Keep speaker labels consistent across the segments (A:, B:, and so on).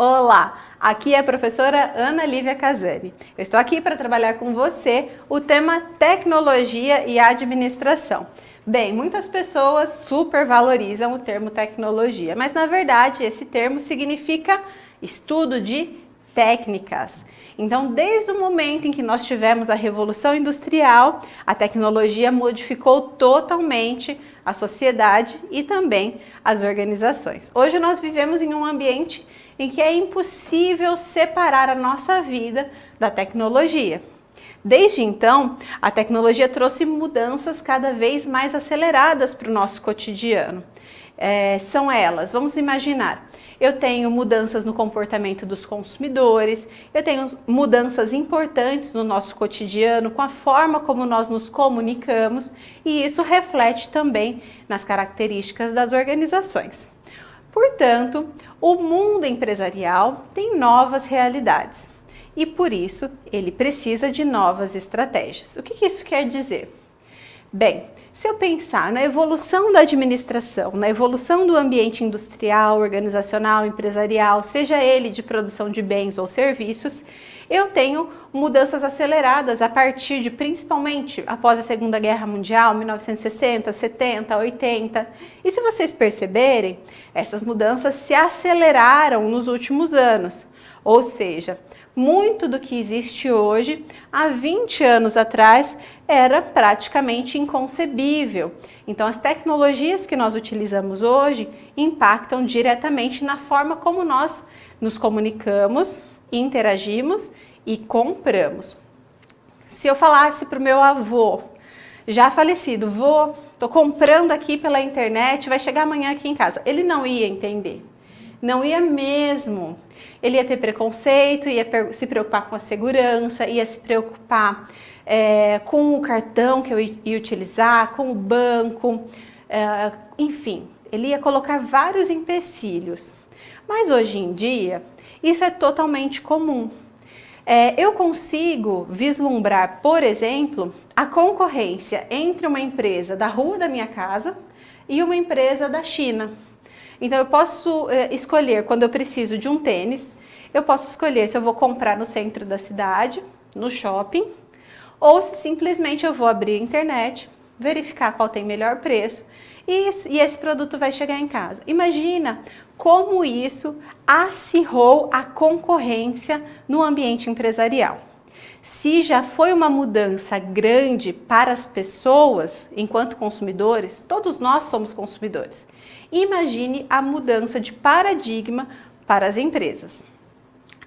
A: Olá, aqui é a professora Ana Lívia Casani. Eu estou aqui para trabalhar com você o tema tecnologia e administração. Bem, muitas pessoas supervalorizam o termo tecnologia, mas na verdade esse termo significa estudo de técnicas. Então, desde o momento em que nós tivemos a Revolução Industrial, a tecnologia modificou totalmente a sociedade e também as organizações. Hoje nós vivemos em um ambiente em que é impossível separar a nossa vida da tecnologia. Desde então, a tecnologia trouxe mudanças cada vez mais aceleradas para o nosso cotidiano. São elas, vamos imaginar, eu tenho mudanças no comportamento dos consumidores, eu tenho mudanças importantes no nosso cotidiano, com a forma como nós nos comunicamos, e isso reflete também nas características das organizações. Portanto, o mundo empresarial tem novas realidades e, por isso, ele precisa de novas estratégias. O que isso quer dizer? Bem, se eu pensar na evolução da administração, na evolução do ambiente industrial, organizacional, empresarial, seja ele de produção de bens ou serviços, eu tenho mudanças aceleradas a partir de, principalmente, após a Segunda Guerra Mundial, 1960, 70, 80. E se vocês perceberem, essas mudanças se aceleraram nos últimos anos. Ou seja, muito do que existe hoje, há 20 anos atrás, era praticamente inconcebível. Então, as tecnologias que nós utilizamos hoje impactam diretamente na forma como nós nos comunicamos, interagimos e compramos. Se eu falasse para o meu avô, já falecido, vô, estou comprando aqui pela internet, vai chegar amanhã aqui em casa, ele não ia entender. Não ia mesmo. Ele ia ter preconceito, ia se preocupar com a segurança, ia se preocupar com o cartão que eu ia utilizar, com o banco, enfim, ele ia colocar vários empecilhos. Mas hoje em dia, isso é totalmente comum. Eu consigo vislumbrar, por exemplo, a concorrência entre uma empresa da rua da minha casa e uma empresa da China. Então, eu posso escolher, quando eu preciso de um tênis, eu posso escolher se eu vou comprar no centro da cidade, no shopping, ou se simplesmente eu vou abrir a internet, verificar qual tem melhor preço e esse produto vai chegar em casa. Imagina como isso acirrou a concorrência no ambiente empresarial. Se já foi uma mudança grande para as pessoas, enquanto consumidores, todos nós somos consumidores. Imagine a mudança de paradigma para as empresas.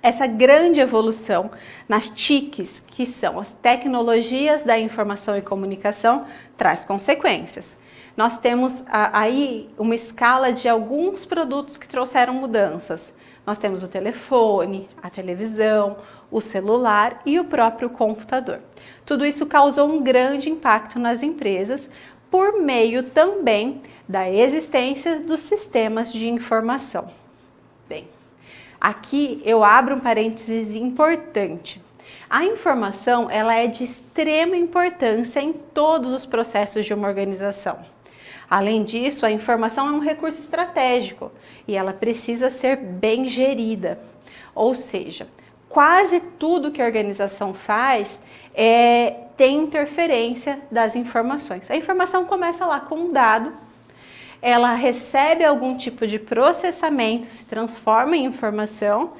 A: Essa grande evolução nas TICs, que são as tecnologias da informação e comunicação, traz consequências. Nós temos aí uma escala de alguns produtos que trouxeram mudanças. Nós temos o telefone, a televisão, o celular e o próprio computador. Tudo isso causou um grande impacto nas empresas por meio também da existência dos sistemas de informação. Bem, aqui eu abro um parênteses importante. A informação, ela é de extrema importância em todos os processos de uma organização. Além disso, a informação é um recurso estratégico e ela precisa ser bem gerida. Ou seja, quase tudo que a organização faz tem interferência das informações. A informação começa lá com um dado, ela recebe algum tipo de processamento, se transforma em informação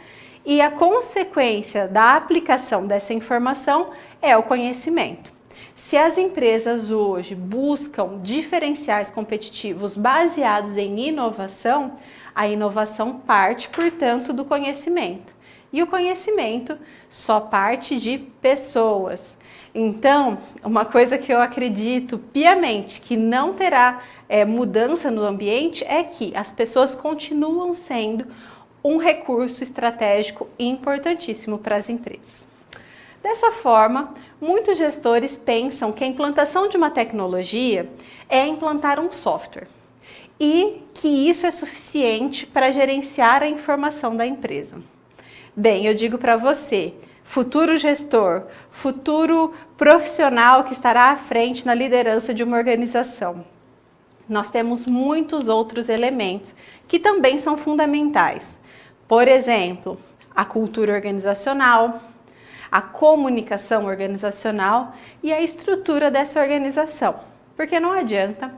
A: e a consequência da aplicação dessa informação é o conhecimento. Se as empresas hoje buscam diferenciais competitivos baseados em inovação, a inovação parte, portanto, do conhecimento. E o conhecimento só parte de pessoas. Então, uma coisa que eu acredito piamente que não terá mudança no ambiente é que as pessoas continuam sendo um recurso estratégico importantíssimo para as empresas. Dessa forma, muitos gestores pensam que a implantação de uma tecnologia é implantar um software e que isso é suficiente para gerenciar a informação da empresa. Bem, eu digo para você, futuro gestor, futuro profissional que estará à frente na liderança de uma organização, nós temos muitos outros elementos que também são fundamentais. Por exemplo, a cultura organizacional, a comunicação organizacional e a estrutura dessa organização. Porque não adianta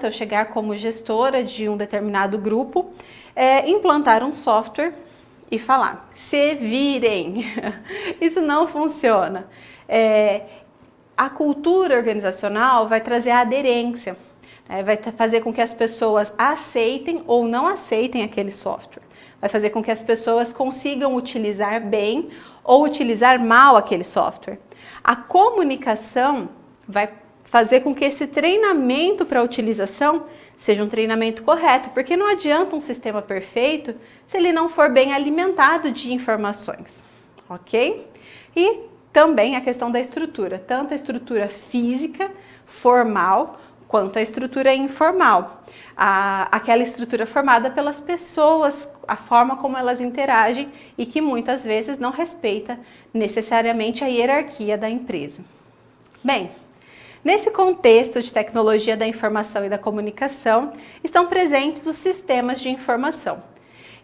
A: eu chegar como gestora de um determinado grupo, implantar um software e falar, se virem. Isso não funciona. A cultura organizacional vai trazer a aderência, vai fazer com que as pessoas aceitem ou não aceitem aquele software. Vai fazer com que as pessoas consigam utilizar bem ou utilizar mal aquele software. A comunicação vai fazer com que esse treinamento para a utilização seja um treinamento correto, porque não adianta um sistema perfeito se ele não for bem alimentado de informações, ok? E também a questão da estrutura, tanto a estrutura física, formal, quanto a estrutura informal. Aquela estrutura formada pelas pessoas, a forma como elas interagem e que muitas vezes não respeita necessariamente a hierarquia da empresa. Bem, nesse contexto de tecnologia da informação e da comunicação, estão presentes os sistemas de informação.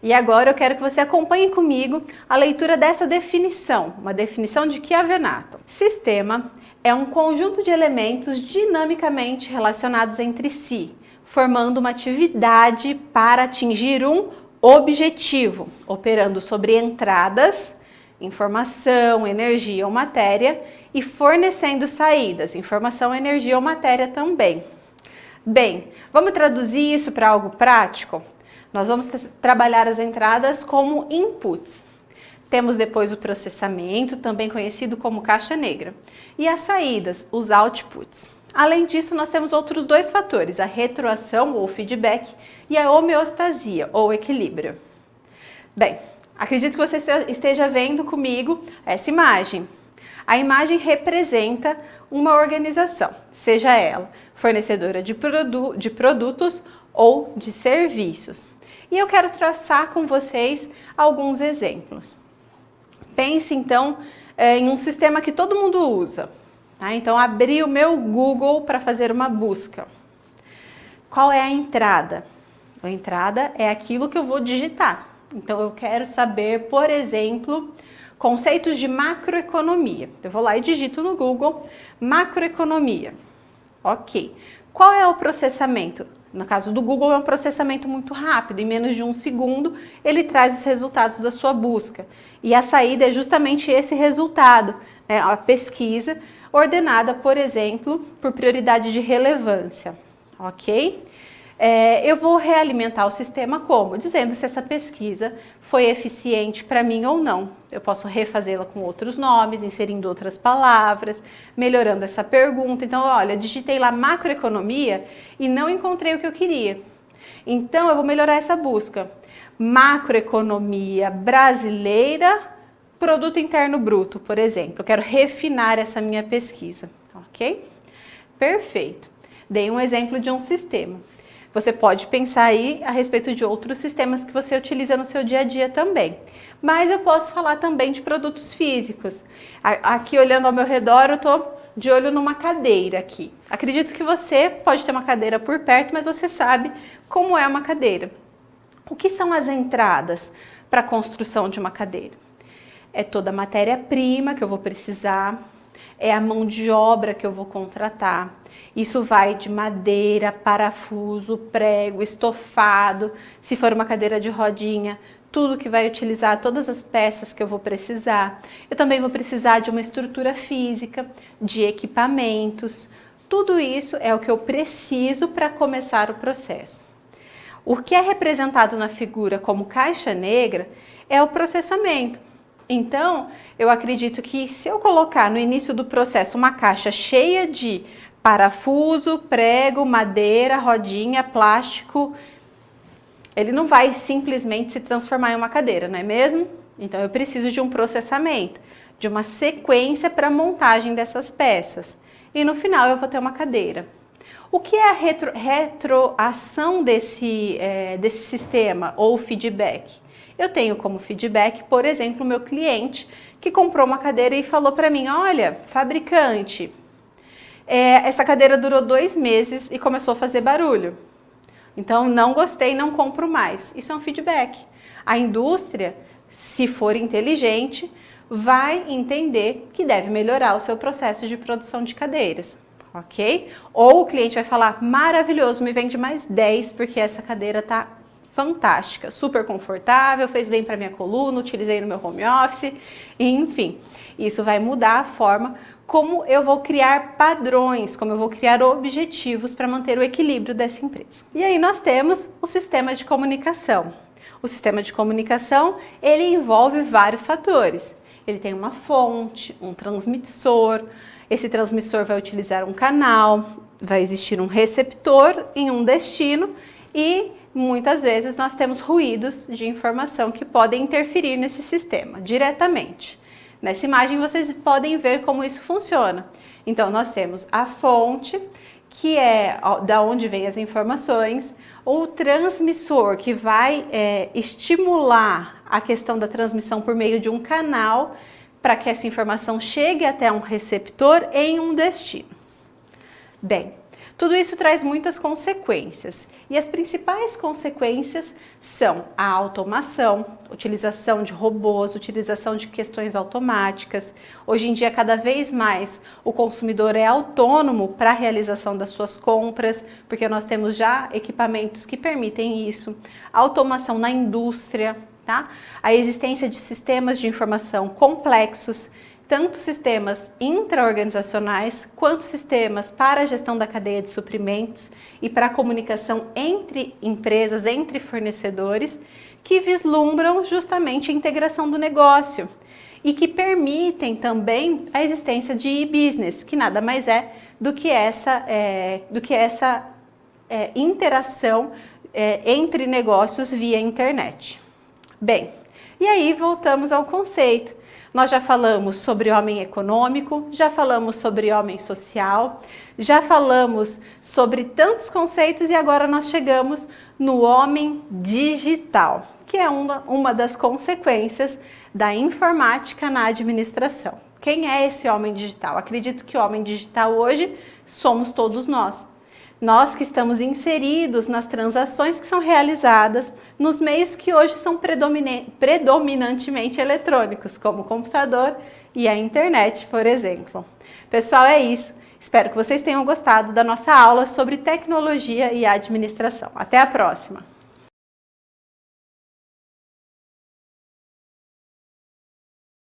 A: E agora eu quero que você acompanhe comigo a leitura dessa definição, uma definição de Chiavenato. Sistema é um conjunto de elementos dinamicamente relacionados entre si, formando uma atividade para atingir um objetivo, operando sobre entradas, informação, energia ou matéria, e fornecendo saídas, informação, energia ou matéria também. Bem, vamos traduzir isso para algo prático? Nós vamos trabalhar as entradas como inputs. Temos depois o processamento, também conhecido como caixa negra, e as saídas, os outputs. Além disso, nós temos outros dois fatores, a retroação ou feedback e a homeostasia ou equilíbrio. Bem, acredito que você esteja vendo comigo essa imagem. A imagem representa uma organização, seja ela fornecedora de produtos ou de serviços. E eu quero traçar com vocês alguns exemplos. Pense então em um sistema que todo mundo usa. Tá? Então, abri o meu Google para fazer uma busca. Qual é a entrada? A entrada é aquilo que eu vou digitar. Então, eu quero saber, por exemplo, conceitos de macroeconomia. Eu vou lá e digito no Google macroeconomia. Ok. Qual é o processamento? No caso do Google, é um processamento muito rápido. Em menos de 1 segundo, ele traz os resultados da sua busca. E a saída é justamente esse resultado, né? A pesquisa ordenada, por exemplo, por prioridade de relevância. Ok? Eu vou realimentar o sistema como? Dizendo se essa pesquisa foi eficiente para mim ou não. Eu posso refazê-la com outros nomes, inserindo outras palavras, melhorando essa pergunta. Então, olha, digitei lá macroeconomia e não encontrei o que eu queria. Então, eu vou melhorar essa busca. Macroeconomia brasileira, produto interno bruto, por exemplo. Eu quero refinar essa minha pesquisa, ok? Perfeito. Dei um exemplo de um sistema. Você pode pensar aí a respeito de outros sistemas que você utiliza no seu dia a dia também. Mas eu posso falar também de produtos físicos. Aqui, olhando ao meu redor, eu estou de olho numa cadeira aqui. Acredito que você pode ter uma cadeira por perto, mas você sabe como é uma cadeira. O que são as entradas para a construção de uma cadeira? É toda a matéria-prima que eu vou precisar, é a mão de obra que eu vou contratar. Isso vai de madeira, parafuso, prego, estofado, se for uma cadeira de rodinha, tudo que vai utilizar, todas as peças que eu vou precisar. Eu também vou precisar de uma estrutura física, de equipamentos. Tudo isso é o que eu preciso para começar o processo. O que é representado na figura como caixa negra é o processamento. Então, eu acredito que se eu colocar no início do processo uma caixa cheia de parafuso, prego, madeira, rodinha, plástico, ele não vai simplesmente se transformar em uma cadeira, não é mesmo? Então, eu preciso de um processamento, de uma sequência para a montagem dessas peças. E no final eu vou ter uma cadeira. O que é a retroação desse sistema ou feedback? Eu tenho como feedback, por exemplo, o meu cliente que comprou uma cadeira e falou para mim, olha, fabricante, essa cadeira durou 2 meses e começou a fazer barulho. Então, não gostei, não compro mais. Isso é um feedback. A indústria, se for inteligente, vai entender que deve melhorar o seu processo de produção de cadeiras, ok? Ou o cliente vai falar, maravilhoso, me vende mais 10 porque essa cadeira tá fantástica, super confortável, fez bem para minha coluna, utilizei no meu home office, enfim. Isso vai mudar a forma como eu vou criar padrões, como eu vou criar objetivos para manter o equilíbrio dessa empresa. E aí nós temos o sistema de comunicação. O sistema de comunicação, ele envolve vários fatores. Ele tem uma fonte, um transmissor, esse transmissor vai utilizar um canal, vai existir um receptor em um destino e muitas vezes nós temos ruídos de informação que podem interferir nesse sistema diretamente. Nessa imagem vocês podem ver como isso funciona. Então nós temos a fonte, que é da onde vêm as informações, o transmissor, que vai estimular a questão da transmissão por meio de um canal para que essa informação chegue até um receptor em um destino. Bem, tudo isso traz muitas consequências e as principais consequências são a automação, utilização de robôs, utilização de questões automáticas. Hoje em dia, cada vez mais, o consumidor é autônomo para a realização das suas compras, porque nós temos já equipamentos que permitem isso. A automação na indústria, tá? A existência de sistemas de informação complexos, tanto sistemas intra-organizacionais quanto sistemas para a gestão da cadeia de suprimentos e para a comunicação entre empresas, entre fornecedores, que vislumbram justamente a integração do negócio e que permitem também a existência de e-business, que nada mais é do que essa interação entre negócios via internet. Bem, e aí voltamos ao conceito. Nós já falamos sobre homem econômico, já falamos sobre homem social, já falamos sobre tantos conceitos e agora nós chegamos no homem digital, que é uma das consequências da informática na administração. Quem é esse homem digital? Acredito que o homem digital hoje somos todos nós. Nós que estamos inseridos nas transações que são realizadas nos meios que hoje são predominantemente eletrônicos, como o computador e a internet, por exemplo. Pessoal, é isso. Espero que vocês tenham gostado da nossa aula sobre tecnologia e administração. Até a próxima!